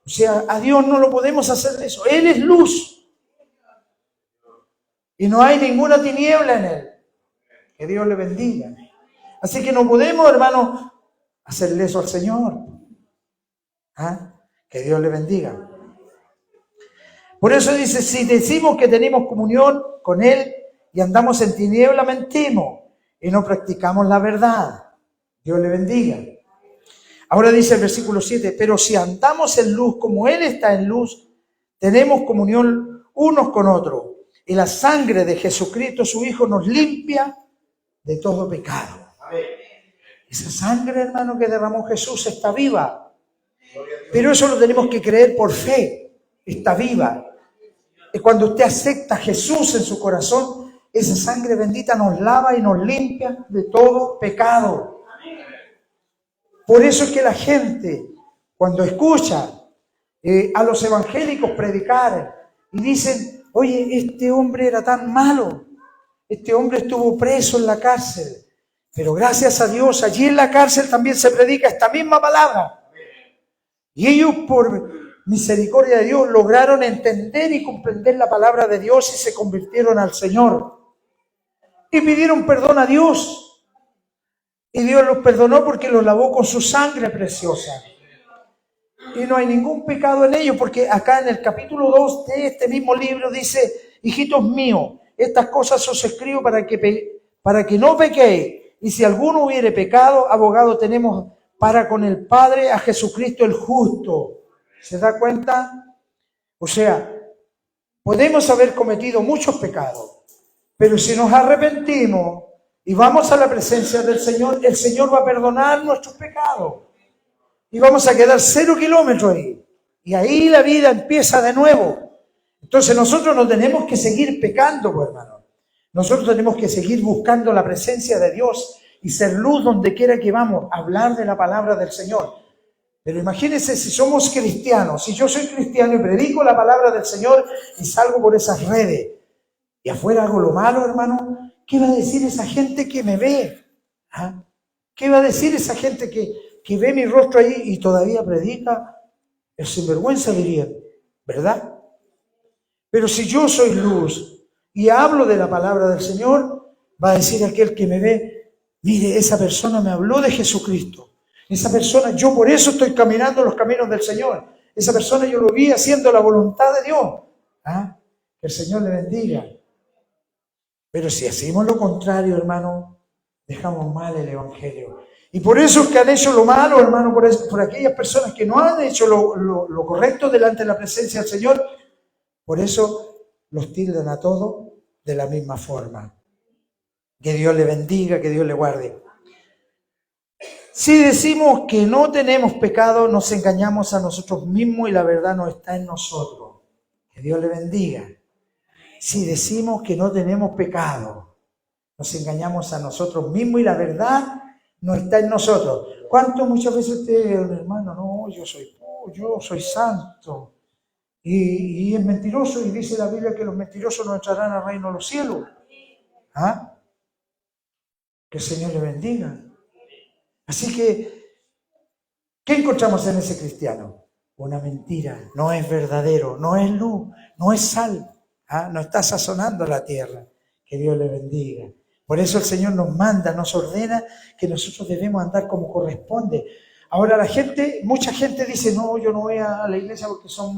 O sea, a Dios no lo podemos hacer de eso. Él es luz. Y no hay ninguna tiniebla en Él. Que Dios le bendiga. Así que no podemos, hermano, hacerle eso al Señor. ¿Ah? Que Dios le bendiga. Por eso dice, si decimos que tenemos comunión con Él y andamos en tiniebla, mentimos y no practicamos la verdad. Dios le bendiga. Ahora dice el versículo 7, pero si andamos en luz como Él está en luz, tenemos comunión unos con otros. Y la sangre de Jesucristo, su Hijo, nos limpia de todo pecado. Esa sangre, hermano, que derramó Jesús está viva. Pero eso lo tenemos que creer por fe. Está viva. Y cuando usted acepta a Jesús en su corazón, esa sangre bendita nos lava y nos limpia de todo pecado. Por eso es que la gente, cuando escucha a los evangélicos predicar y dicen, oye, este hombre era tan malo, este hombre estuvo preso en la cárcel, pero gracias a Dios, allí en la cárcel también se predica esta misma palabra. Y ellos, por misericordia de Dios, lograron entender y comprender la palabra de Dios y se convirtieron al Señor. Y pidieron perdón a Dios. Y Dios los perdonó porque los lavó con su sangre preciosa. Y no hay ningún pecado en ellos, porque acá en el capítulo 2 de este mismo libro dice, hijitos míos, estas cosas os escribo para que no pequéis. Y si alguno hubiere pecado, abogado tenemos para con el Padre a Jesucristo el justo. ¿Se da cuenta? O sea, podemos haber cometido muchos pecados, pero si nos arrepentimos y vamos a la presencia del Señor, el Señor va a perdonar nuestros pecados. Y vamos a quedar 0 kilómetros ahí. Y ahí la vida empieza de nuevo. Entonces nosotros no tenemos que seguir pecando, pues, hermano. Nosotros tenemos que seguir buscando la presencia de Dios y ser luz donde quiera que vamos, hablar de la palabra del Señor. Pero imagínense si somos cristianos, si yo soy cristiano y predico la palabra del Señor y salgo por esas redes y afuera hago lo malo, hermano, ¿qué va a decir esa gente que me ve? ¿Ah? ¿Qué va a decir esa gente que ve mi rostro ahí y todavía predica? El sinvergüenza, dirían, ¿verdad? Pero si yo soy luz y hablo de la palabra del Señor, va a decir aquel que me ve, mire, esa persona me habló de Jesucristo. Esa persona, yo por eso estoy caminando los caminos del Señor. Esa persona yo lo vi haciendo la voluntad de Dios. ¿Ah? Que el Señor le bendiga. Pero si hacemos lo contrario, hermano, dejamos mal el Evangelio. Y por eso es que han hecho lo malo, hermano, por aquellas personas que no han hecho lo correcto delante de la presencia del Señor, por eso los tildan a todos de la misma forma. Que Dios le bendiga, que Dios le guarde. Si decimos que no tenemos pecado, nos engañamos a nosotros mismos y la verdad no está en nosotros. Que Dios le bendiga. Si decimos que no tenemos pecado, nos engañamos a nosotros mismos y la verdad no está en nosotros. ¿Cuánto muchas veces usted, hermano, no, yo soy santo? Y es mentiroso y dice la Biblia que los mentirosos no entrarán al reino de los cielos. ¿Ah? Que el Señor le bendiga. Así que, ¿qué encontramos en ese cristiano? Una mentira, no es verdadero, no es luz, no es sal, ¿ah? No está sazonando la tierra. Que Dios le bendiga. Por eso el Señor nos manda, nos ordena que nosotros debemos andar como corresponde. Ahora mucha gente dice, no, yo no voy a la iglesia porque son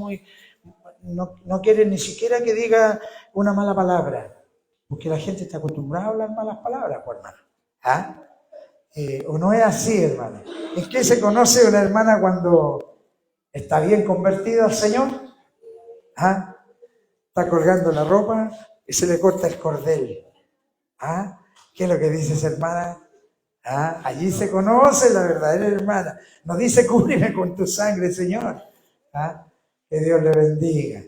no quieren ni siquiera que diga una mala palabra, porque la gente está acostumbrada a hablar malas palabras, pues, hermano. ¿Ah? ¿O no es así, hermano? ¿En qué se conoce una hermana cuando está bien convertida al Señor? ¿Ah? Está colgando la ropa y se le corta el cordel. ¿Ah? ¿Qué es lo que dice esa hermana? ¿Ah? Allí se conoce la verdadera hermana. Nos dice, cúbreme con tu sangre, Señor. ¿Ah? Que Dios le bendiga.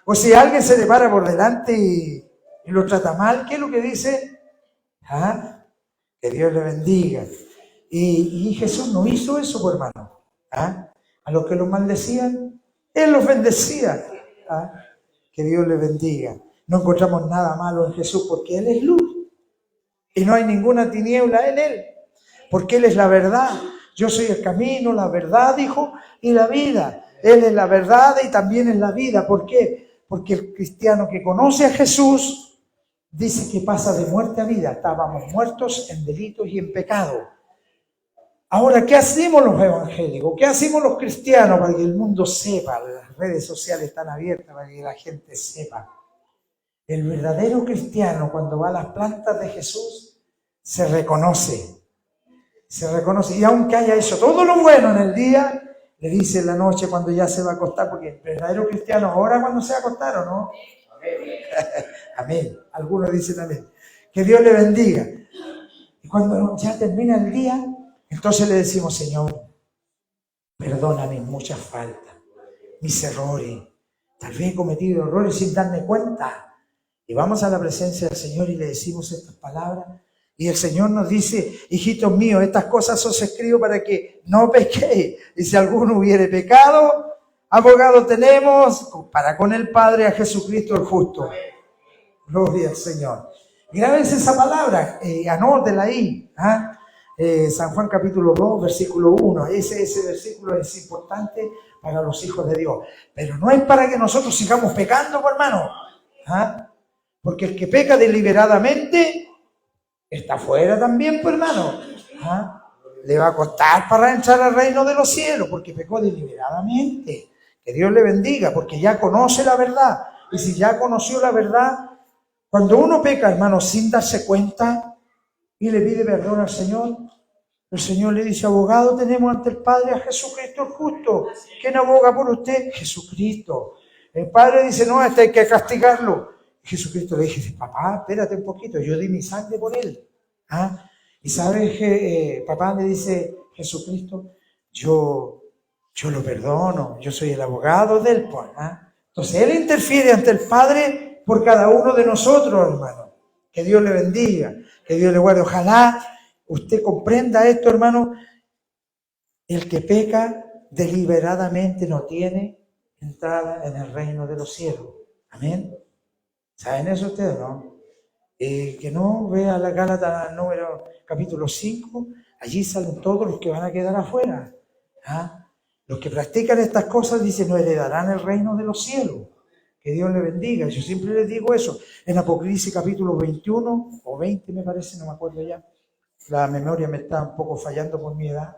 O si alguien se le para por delante y lo trata mal, ¿qué es lo que dice? ¿Ah? Que Dios le bendiga. Y Jesús no hizo eso, pues, hermano. ¿Ah? A los que los maldecían, Él los bendecía. ¿Ah? Que Dios le bendiga. No encontramos nada malo en Jesús porque Él es luz. Y no hay ninguna tiniebla en Él. Porque Él es la verdad. Yo soy el camino, la verdad, dijo, y la vida. Él es la verdad y también es la vida. ¿Por qué? Porque el cristiano que conoce a Jesús dice que pasa de muerte a vida. Estábamos muertos en delitos y en pecado. Ahora, ¿qué hacemos los evangélicos? ¿Qué hacemos los cristianos para que el mundo sepa? Las redes sociales están abiertas para que la gente sepa. El verdadero cristiano, cuando va a las plantas de Jesús, se reconoce. Se reconoce. Y aunque haya hecho todo lo bueno en el día, le dice en la noche cuando ya se va a acostar, porque el verdadero cristiano ahora cuando se va a acostar, ¿o no? Amén. Algunos dicen amén. Que Dios le bendiga. Y cuando ya termina el día, entonces le decimos, Señor, perdona mis muchas faltas, mis errores. Tal vez he cometido errores sin darme cuenta. Y vamos a la presencia del Señor y le decimos estas palabras. Y el Señor nos dice, hijitos míos, estas cosas os escribo para que no pequéis. Y si alguno hubiere pecado, abogado tenemos para con el Padre a Jesucristo el justo. Gloria al Señor. Grábense esa palabra, anótela ahí. San Juan capítulo 2, versículo 1. Ese versículo es importante para los hijos de Dios. Pero no es para que nosotros sigamos pecando, hermano. Porque el que peca deliberadamente está fuera también, pues, hermano. Le va a costar para entrar al reino de los cielos, porque pecó deliberadamente. Que Dios le bendiga, porque ya conoce la verdad. Y si ya conoció la verdad, cuando uno peca, hermano, sin darse cuenta y le pide perdón al Señor, el Señor le dice, abogado tenemos ante el Padre a Jesucristo el justo. ¿Quién aboga por usted? Jesucristo. El Padre dice, no, este hay que castigarlo. Jesucristo le dice, papá, espérate un poquito, yo di mi sangre por él. Y sabes que papá le dice, Jesucristo, yo lo perdono, yo soy el abogado de él. Entonces él interfiere ante el Padre por cada uno de nosotros, hermano. Que Dios le bendiga, que Dios le guarde. Ojalá usted comprenda esto, hermano. El que peca deliberadamente no tiene entrada en el reino de los cielos. Amén. ¿Saben eso ustedes, no? Que no vea la Gálatas número capítulo 5, allí salen todos los que van a quedar afuera. Los que practican estas cosas, dicen, no heredarán el reino de los cielos. Que Dios le bendiga. Yo siempre les digo eso. En Apocalipsis capítulo 21 o 20 me parece, no me acuerdo ya. La memoria me está un poco fallando por mi edad.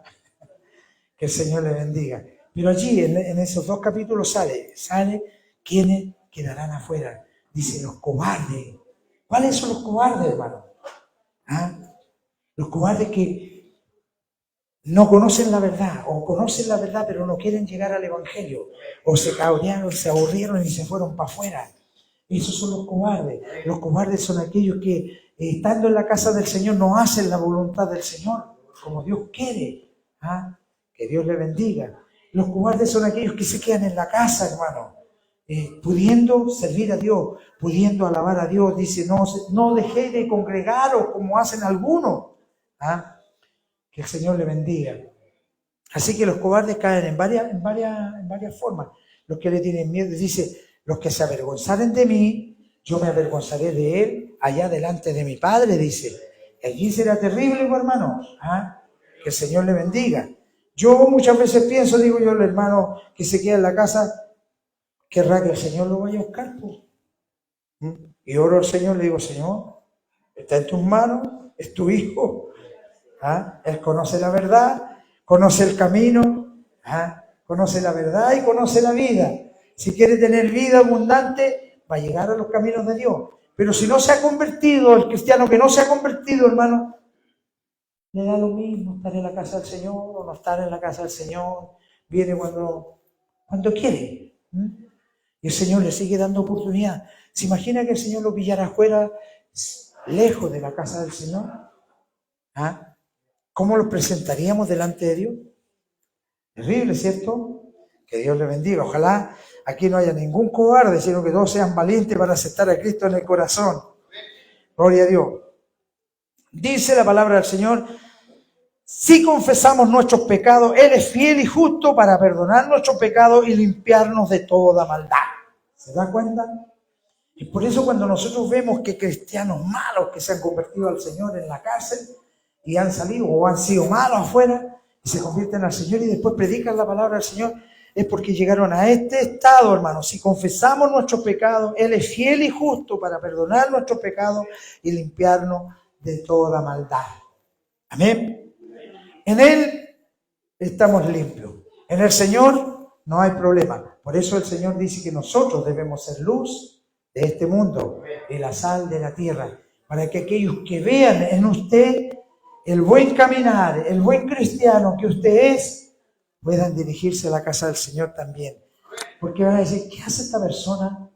Que el Señor le bendiga. Pero allí, en esos dos capítulos sale quiénes quedarán afuera. Dice, los cobardes. ¿Cuáles son los cobardes, hermano? Los cobardes que no conocen la verdad, o conocen la verdad pero no quieren llegar al Evangelio, o se cabrearon, se aburrieron y se fueron para afuera. Esos son los cobardes. Los cobardes son aquellos que, estando en la casa del Señor, no hacen la voluntad del Señor, como Dios quiere. Que Dios le bendiga. Los cobardes son aquellos que se quedan en la casa, hermano. Pudiendo servir a Dios, pudiendo alabar a Dios, dice, no dejéis de congregaros como hacen algunos. Que el Señor le bendiga. Así que los cobardes caen en varias formas. Los que le tienen miedo, dice, los que se avergonzaren de mí, yo me avergonzaré de él allá delante de mi Padre, dice. Allí será terrible, hermano. Que el Señor le bendiga. Yo muchas veces pienso, digo yo, el hermano que se queda en la casa, querrá que el Señor lo vaya a buscar. Y oro al Señor, le digo, Señor, está en tus manos, es tu hijo. Él conoce la verdad, conoce el camino, conoce la verdad y conoce la vida. Si quiere tener vida abundante, va a llegar a los caminos de Dios. Pero si no se ha convertido, el cristiano que no se ha convertido, hermano, le da lo mismo estar en la casa del Señor o no estar en la casa del Señor. Viene cuando quiere. Y el Señor le sigue dando oportunidad. ¿Se imagina que el Señor lo pillara afuera, lejos de la casa del Señor? ¿Cómo lo presentaríamos delante de Dios? Terrible, ¿cierto? Que Dios le bendiga. Ojalá aquí no haya ningún cobarde, sino que todos sean valientes para aceptar a Cristo en el corazón. Gloria a Dios. Dice la palabra del Señor, si confesamos nuestros pecados, Él es fiel y justo para perdonar nuestros pecados y limpiarnos de toda maldad. ¿Se da cuenta? Y por eso cuando nosotros vemos que cristianos malos que se han convertido al Señor en la cárcel y han salido o han sido malos afuera y se convierten al Señor y después predican la palabra del Señor, es porque llegaron a este estado, hermanos. Si confesamos nuestros pecados, Él es fiel y justo para perdonar nuestros pecados y limpiarnos de toda maldad. Amén. En Él estamos limpios. En el Señor no hay problema. Por eso el Señor dice que nosotros debemos ser luz de este mundo y la sal de la tierra, para que aquellos que vean en usted el buen caminar, el buen cristiano que usted es, puedan dirigirse a la casa del Señor también. Porque van a decir, ¿qué hace esta persona?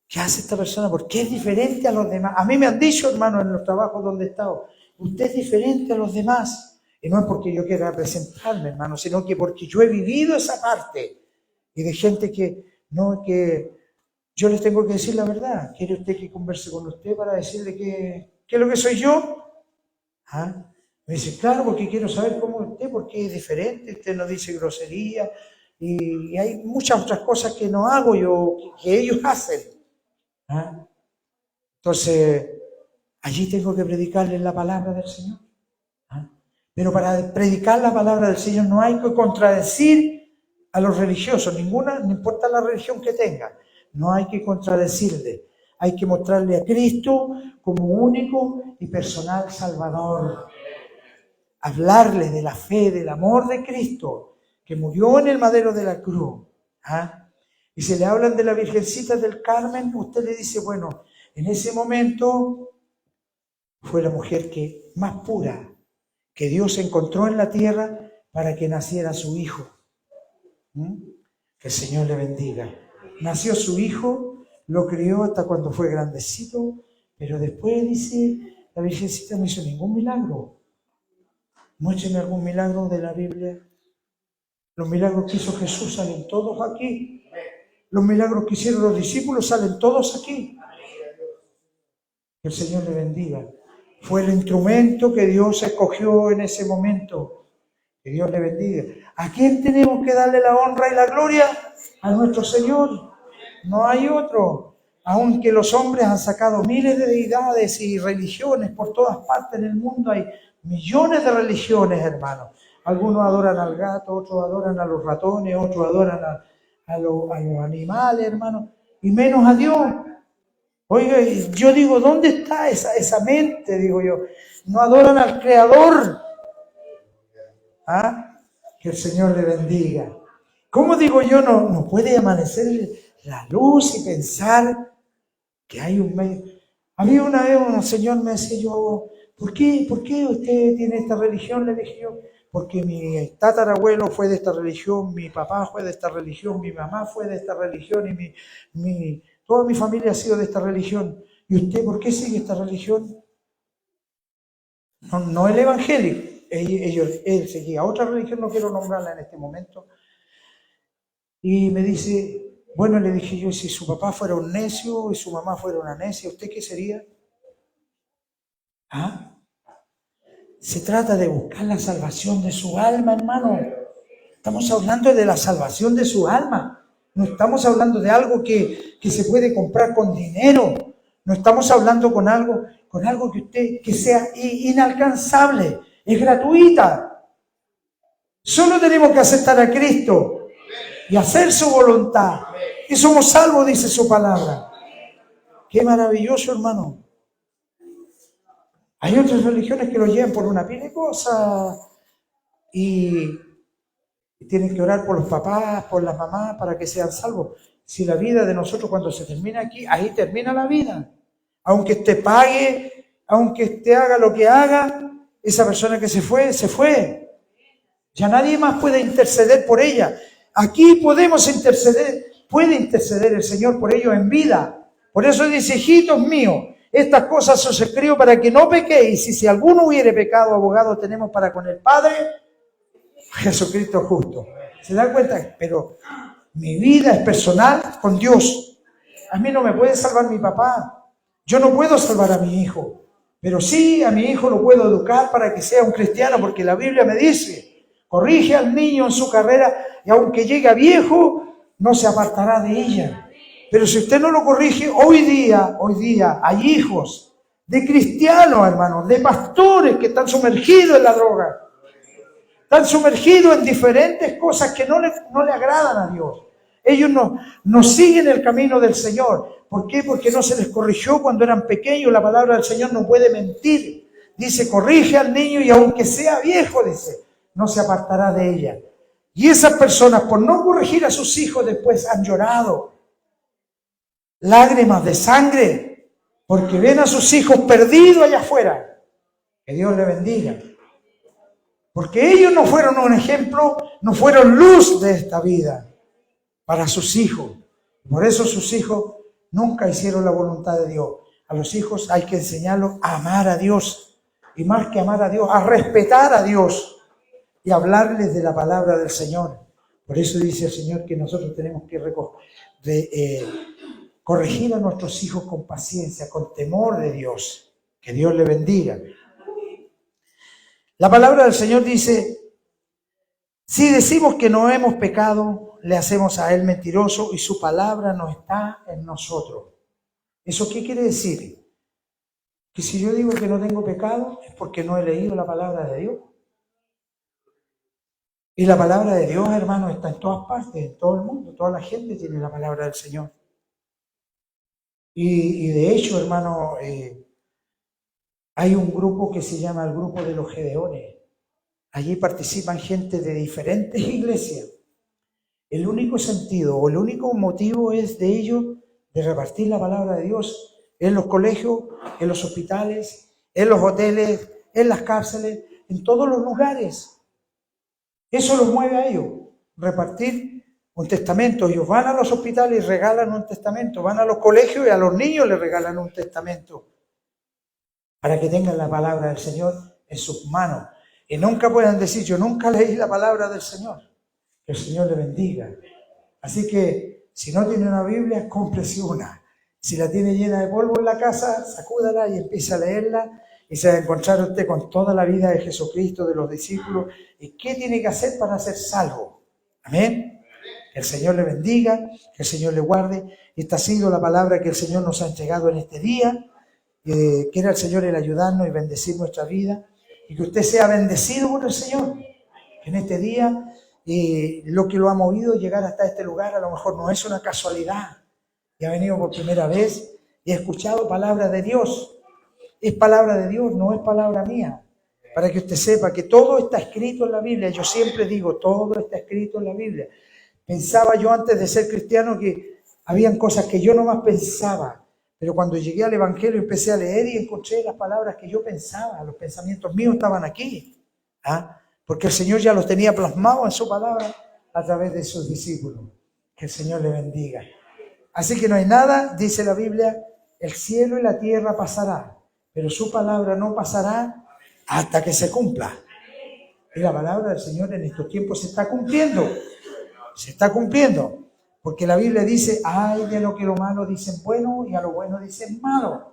¿Qué hace esta persona? ¿Por qué es diferente a los demás? A mí me han dicho, hermano, en los trabajos donde he estado, usted es diferente a los demás. Y no es porque yo quiera presentarme, hermano, sino que porque yo he vivido esa parte. Y de gente que yo les tengo que decir la verdad. ¿Quiere usted que converse con usted para decirle qué es lo que soy yo? ¿Ah? Me dice, claro, porque quiero saber cómo es usted, porque es diferente, usted no dice grosería. Y hay muchas otras cosas que no hago yo, que ellos hacen. ¿Ah? Entonces, allí tengo que predicarles la palabra del Señor. ¿Ah? Pero para predicar la palabra del Señor no hay que contradecir a los religiosos, no importa la religión que tenga, no hay que contradecirle. Hay que mostrarle a Cristo como único y personal Salvador. Hablarle de la fe, del amor de Cristo, que murió en el madero de la cruz. ¿Ah? Y si le hablan de la Virgencita del Carmen, usted le dice, bueno, en ese momento fue la mujer más pura que Dios encontró en la tierra para que naciera su hijo. Que el Señor le bendiga. Nació su hijo, lo crió hasta cuando fue grandecito, pero después dice, la Virgencita no hizo ningún milagro. Muéstrenme algún milagro de la Biblia. Los milagros que hizo Jesús salen todos aquí. Los milagros que hicieron los discípulos salen todos aquí. Que el Señor le bendiga. Fue el instrumento que Dios escogió en ese momento. Que Dios le bendiga. ¿A quién tenemos que darle la honra y la gloria? A nuestro Señor. No hay otro. Aunque los hombres han sacado miles de deidades y religiones por todas partes en el mundo, hay millones de religiones, hermanos. Algunos adoran al gato, otros adoran a los ratones, otros adoran a los animales, hermanos, y menos a Dios. Oiga, yo digo, ¿dónde está esa mente? Digo yo, no adoran al Creador. ¿Ah? Que el Señor le bendiga. ¿Cómo digo yo? No puede amanecer la luz y pensar que hay un medio. A mí una vez un señor me decía yo, ¿por qué usted tiene esta religión? Le dije yo, porque mi tatarabuelo fue de esta religión, mi papá fue de esta religión, mi mamá fue de esta religión y toda mi familia ha sido de esta religión. ¿Y usted por qué sigue esta religión? No el evangélico. Él seguía otra religión, no quiero nombrarla en este momento. Y me dice, bueno, le dije yo, si su papá fuera un necio y su mamá fuera una necia, ¿usted qué sería? ¿Ah? Se trata de buscar la salvación de su alma, hermano. Estamos hablando de la salvación de su alma. No estamos hablando de algo que se puede comprar con dinero. No estamos hablando con algo que sea inalcanzable. Es gratuita. Solo tenemos que aceptar a Cristo y hacer su voluntad. Y somos salvos, dice su palabra. Qué maravilloso, hermano. Hay otras religiones que lo llevan por una pila de cosas y tienen que orar por los papás, por las mamás, para que sean salvos. Si la vida de nosotros cuando se termina aquí, ahí termina la vida. Aunque usted pague, aunque usted haga lo que haga, esa persona que se fue. Ya nadie más puede interceder por ella. Aquí podemos interceder, puede interceder el Señor por ellos en vida. Por eso dice, hijitos míos, estas cosas os escribo para que no pequéis. Y si alguno hubiere pecado, abogado tenemos para con el Padre, Jesucristo justo. ¿Se dan cuenta? Pero mi vida es personal con Dios. A mí no me puede salvar mi papá. Yo no puedo salvar a mi hijo. Pero sí, a mi hijo lo puedo educar para que sea un cristiano, porque la Biblia me dice, corrige al niño en su carrera y aunque llegue a viejo, no se apartará de ella. Pero si usted no lo corrige, hoy día hay hijos de cristianos, hermanos, de pastores que están sumergidos en la droga. Están sumergidos en diferentes cosas que no le agradan a Dios. Ellos no siguen el camino del Señor. ¿Por qué? Porque no se les corrigió cuando eran pequeños. La palabra del Señor no puede mentir. Dice, corrige al niño y aunque sea viejo, dice, no se apartará de ella. Y esas personas, por no corregir a sus hijos, después han llorado lágrimas de sangre porque ven a sus hijos perdidos allá afuera. Que Dios le bendiga. Porque ellos no fueron un ejemplo, no fueron luz de esta vida para sus hijos. Por eso sus hijos nunca hicieron la voluntad de Dios. A los hijos hay que enseñarlos a amar a Dios. Y más que amar a Dios, a respetar a Dios. Y hablarles de la palabra del Señor. Por eso dice el Señor que nosotros tenemos que corregir a nuestros hijos con paciencia, con temor de Dios. Que Dios le bendiga. La palabra del Señor dice, si decimos que no hemos pecado, le hacemos a Él mentiroso y su palabra no está en nosotros. ¿Eso qué quiere decir? Que si yo digo que no tengo pecado es porque no he leído la palabra de Dios. Y la palabra de Dios, hermano, está en todas partes, en todo el mundo. Toda la gente tiene la palabra del Señor. Y de hecho, hermano, hay un grupo que se llama el grupo de los Gedeones. Allí participan gente de diferentes iglesias. El único sentido o el único motivo es de ellos de repartir la palabra de Dios en los colegios, en los hospitales, en los hoteles, en las cárceles, en todos los lugares. Eso los mueve a ellos, repartir un testamento. Ellos van a los hospitales y regalan un testamento, van a los colegios y a los niños les regalan un testamento para que tengan la palabra del Señor en sus manos. Y nunca puedan decir, yo nunca leí la palabra del Señor. Que el Señor le bendiga. Así que, si no tiene una Biblia, cómprese una. Si la tiene llena de polvo en la casa, sacúdala y empiece a leerla. Y se va a encontrar usted con toda la vida de Jesucristo, de los discípulos. ¿Y qué tiene que hacer para ser salvo? Amén. Que el Señor le bendiga, que el Señor le guarde. Esta ha sido la palabra que el Señor nos ha entregado en este día. Quiera el Señor el ayudarnos y bendecir nuestra vida. Y que usted sea bendecido por el Señor. Que en este día, lo que lo ha movido a llegar hasta este lugar, a lo mejor no es una casualidad. Y ha venido por primera vez y ha escuchado palabra de Dios. Es palabra de Dios, no es palabra mía. Para que usted sepa que todo está escrito en la Biblia. Yo siempre digo, todo está escrito en la Biblia. Pensaba yo antes de ser cristiano que habían cosas que yo nomás pensaba. Pero cuando llegué al Evangelio empecé a leer y encontré las palabras que yo pensaba. Los pensamientos míos estaban aquí. Porque el Señor ya los tenía plasmados en su palabra a través de sus discípulos. Que el Señor le bendiga. Así que no hay nada, dice la Biblia, el cielo y la tierra pasará, pero su palabra no pasará hasta que se cumpla. Y la palabra del Señor en estos tiempos se está cumpliendo. Se está cumpliendo. Porque la Biblia dice, ay de lo que lo malo dicen bueno y a lo bueno dicen malo.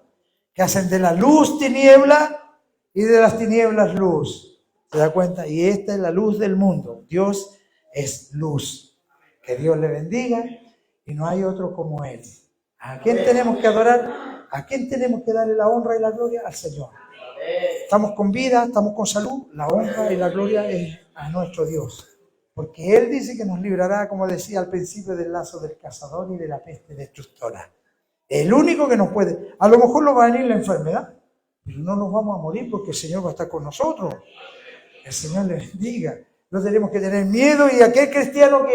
Que hacen de la luz tiniebla y de las tinieblas luz. ¿Se da cuenta? Y esta es la luz del mundo. Dios es luz. Que Dios le bendiga y no hay otro como Él. ¿A quién tenemos que adorar? ¿A quién tenemos que darle la honra y la gloria? Al Señor. Estamos con vida, estamos con salud. La honra y la gloria es a nuestro Dios. Porque Él dice que nos librará, como decía al principio, del lazo del cazador y de la peste destructora. El único que nos puede. A lo mejor nos va a venir la enfermedad, pero no nos vamos a morir porque el Señor va a estar con nosotros. El Señor le bendiga. No tenemos que tener miedo, y aquel cristiano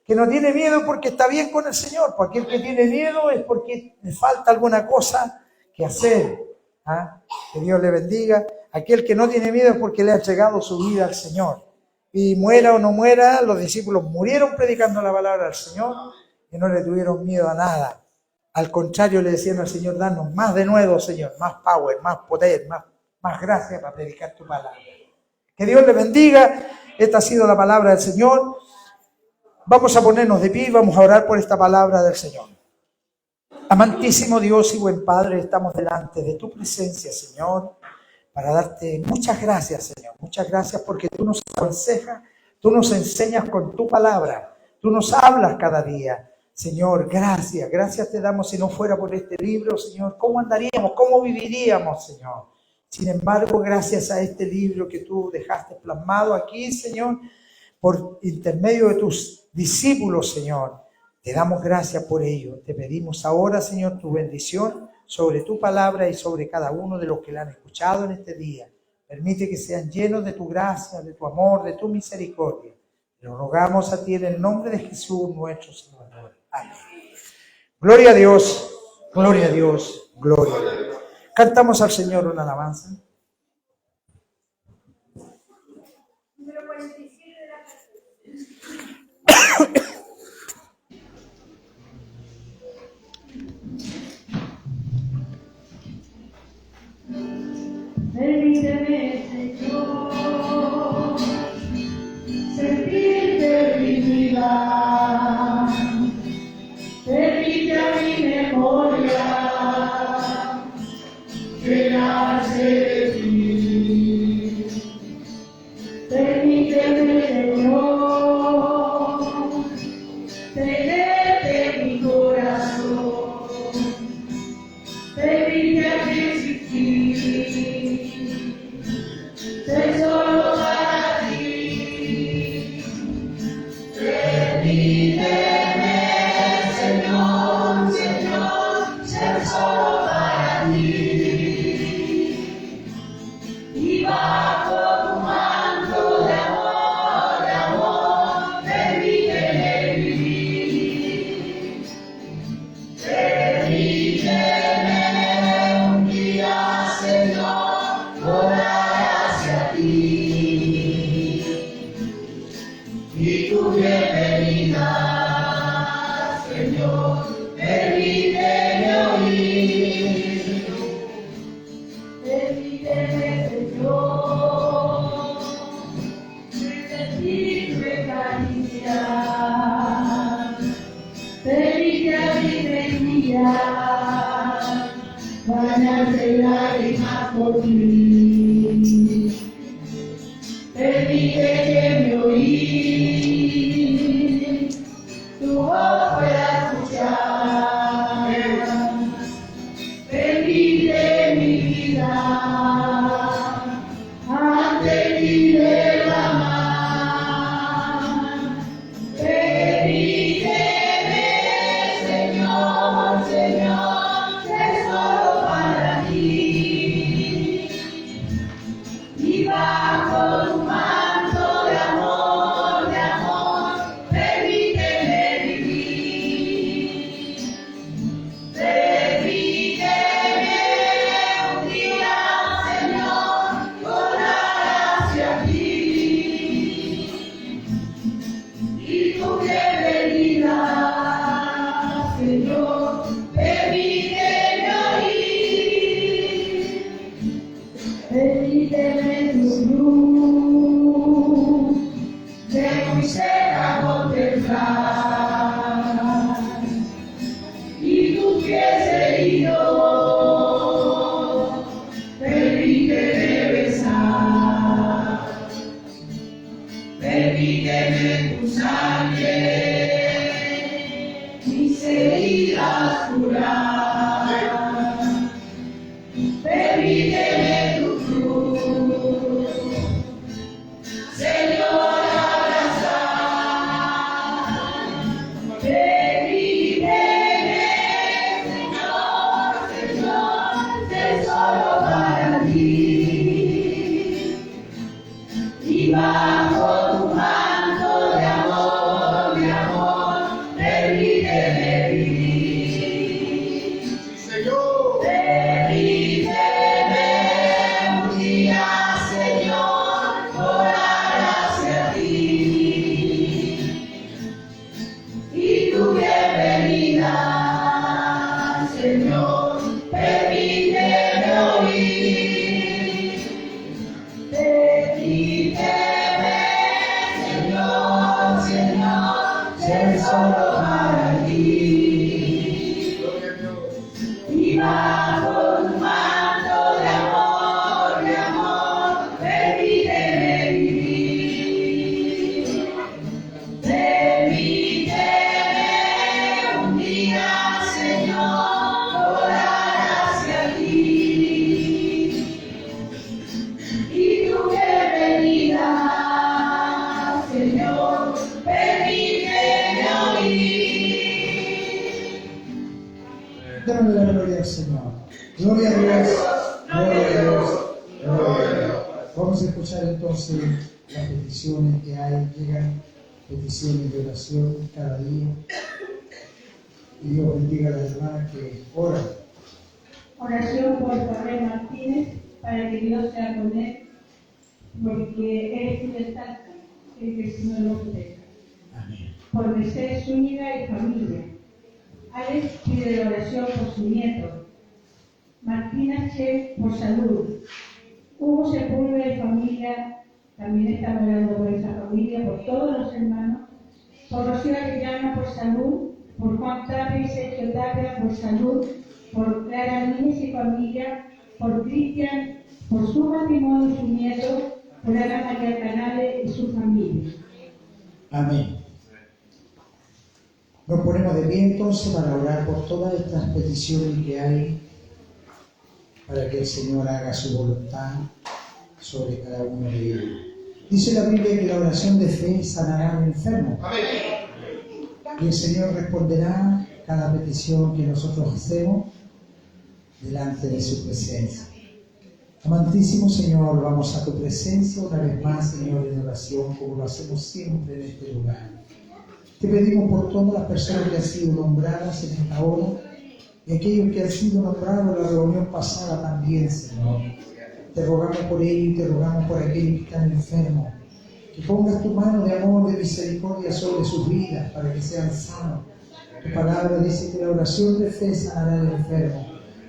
que no tiene miedo es porque está bien con el Señor. Porque aquel que tiene miedo es porque le falta alguna cosa que hacer. Que Dios le bendiga. Aquel que no tiene miedo es porque le ha entregado su vida al Señor. Y muera o no muera, los discípulos murieron predicando la palabra del Señor y no le tuvieron miedo a nada. Al contrario, le decían al Señor, danos más de nuevo, Señor, más power, más poder, más gracia para predicar tu palabra. Que Dios le bendiga. Esta ha sido la palabra del Señor. Vamos a ponernos de pie y vamos a orar por esta palabra del Señor. Amantísimo Dios y buen Padre, estamos delante de tu presencia, Señor, para darte muchas gracias, Señor. Muchas gracias porque tú nos aconsejas, tú nos enseñas con tu palabra, tú nos hablas cada día. Señor, gracias te damos. Si no fuera por este libro, Señor, ¿cómo andaríamos? ¿Cómo viviríamos, Señor? Sin embargo, gracias a este libro que tú dejaste plasmado aquí, Señor, por intermedio de tus discípulos, Señor, te damos gracias por ello. Te pedimos ahora, Señor, tu bendición sobre tu palabra y sobre cada uno de los que la han escuchado en este día. Permite que sean llenos de tu gracia, de tu amor, de tu misericordia. Lo rogamos a ti en el nombre de Jesús, nuestro Salvador. Amén. Gloria a Dios, gloria a Dios, gloria a Dios. Cantamos al Señor una alabanza. Número 47 de la Permíteme, Señor, sentirte mi vida. Permite a mi memoria llenarse de ti. Permíteme, Señor, tenerte en mi corazón. Permíteme existir, ser solo para ti. Permíteme, Señor, Señor, ser solo para ti. Y bajo tu manto de amor, permíteme vivir. Permíteme un día, Señor, volar hacia ti. Y tu bienvenida, Señor, permíteme oír. Permíteme, Señor, sentir tu caricia. Permite a mi mentira bañarse en lágrimas por ti. Permite que mi oír tu voz pueda escuchar. Permite mi vida ante ti derramar. Permíteme, Señor, Señor, ser solo para ti. Y bajo tu manto de amor, permíteme vivir. Permíteme un día, Señor, volar hacia ti. Y tu bienvenida, Señor, permíteme oír. Permíteme tu luz de muy cerca contemplar. Y tus pies heridos, permíteme besar. Permíteme tu sangre, mis heridas curar. Permíteme tu cruz, Señor, abrazar. Permíteme, Señor, Señor, ser solo para ti. Y bajo tu manto de amor, permíteme vivir. Démosle la gloria al Señor. Gloria a Dios. Gloria a Dios. Gloria a Dios. Vamos a escuchar entonces las peticiones que hay. Llegan peticiones de oración cada día. Y Dios bendiga a las hermanas que oran. Oración por Jorge Martínez, para que Dios sea con él, porque él es está el que si no lo deja. Amén. Por Mercedes Zúñiga y familia. Alex pide oración por su nieto. Martina Che por salud. Hugo Sepúlveda y familia, también están orando por esa familia, por todos los hermanos. Por Rocío Arellano por salud. Por Juan Tapia y Sergio Tapia por salud. Por Clara Núñez y familia. Por Cristian, por su matrimonio y su nieto. Por Ana María Canales y su familia. Amén. Nos ponemos de pie entonces para orar por todas estas peticiones que hay, para que el Señor haga su voluntad sobre cada uno de ellos. Dice la Biblia que la oración de fe sanará al enfermo. Y el Señor responderá cada petición que nosotros hacemos delante de su presencia. Amantísimo Señor, vamos a tu presencia una vez más, Señor, en oración, como lo hacemos siempre en este lugar. Te pedimos por todas las personas que han sido nombradas en esta hora y aquellos que han sido nombrados en la reunión pasada también, Señor. Te rogamos por ellos y te rogamos por aquellos que están enfermos. Que pongas tu mano de amor, de misericordia sobre sus vidas para que sean sanos. Tu palabra dice que la oración de fe sanará al enfermo.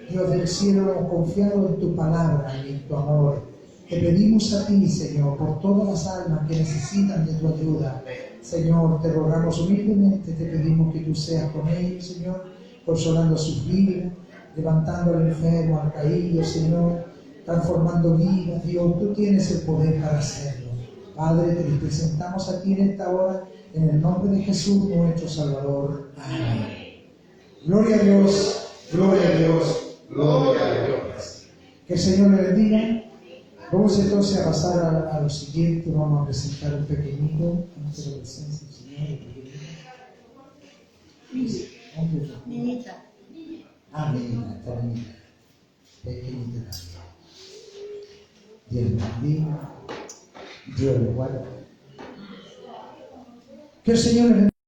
Dios del cielo, hemos confiado en tu palabra y en tu amor. Te pedimos a ti, Señor, por todas las almas que necesitan de tu ayuda. Señor, te rogamos humildemente, te pedimos que tú seas con ellos, Señor, consolando sus vidas, levantando al enfermo, al caído, Señor, transformando vidas. Dios, tú tienes el poder para hacerlo. Padre, te presentamos aquí en esta hora, en el nombre de Jesús, nuestro Salvador. Amén. Gloria a Dios, gloria a Dios, gloria a Dios. Que el Señor le bendiga. Vamos entonces a pasar a lo siguiente. Vamos a presentar un pequeñito ante la presencia del Señor. Niñita. Ah, niñita, esta niñita. Pequeñita también. Dios le bendiga. Dios le guarde. Que el Señor le bendiga.